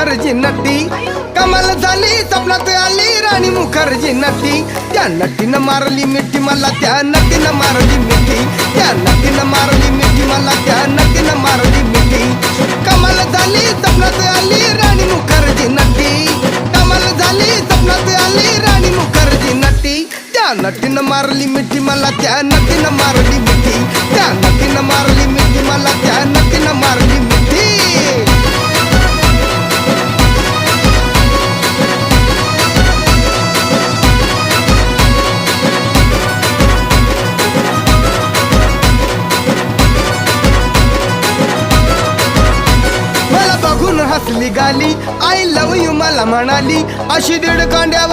मुखर्जी नटी कमाल झाली स्वप्नात आली राणी मुखर्जी नटी त्या नटीनं मारली मिठी मला त्या नटीनं मारली मिठी त्या नटीनं मारली मिठी मला त्या नटीनं मारली मिठी कमाल झाली स्वप्नात आली राणी मुखर्जी नटी कमाल झाली स्वप्नात आली राणी मुखर्जी नटी त्या नटीनं मारली मिठी मला त्या नटीनं मारली मिठी त्या नटीनं मारली मिठी मला त्या नटीनं मारली मिठी हसली गाली आय लव यू मला म्हणाली अशी दीड कांड्यावर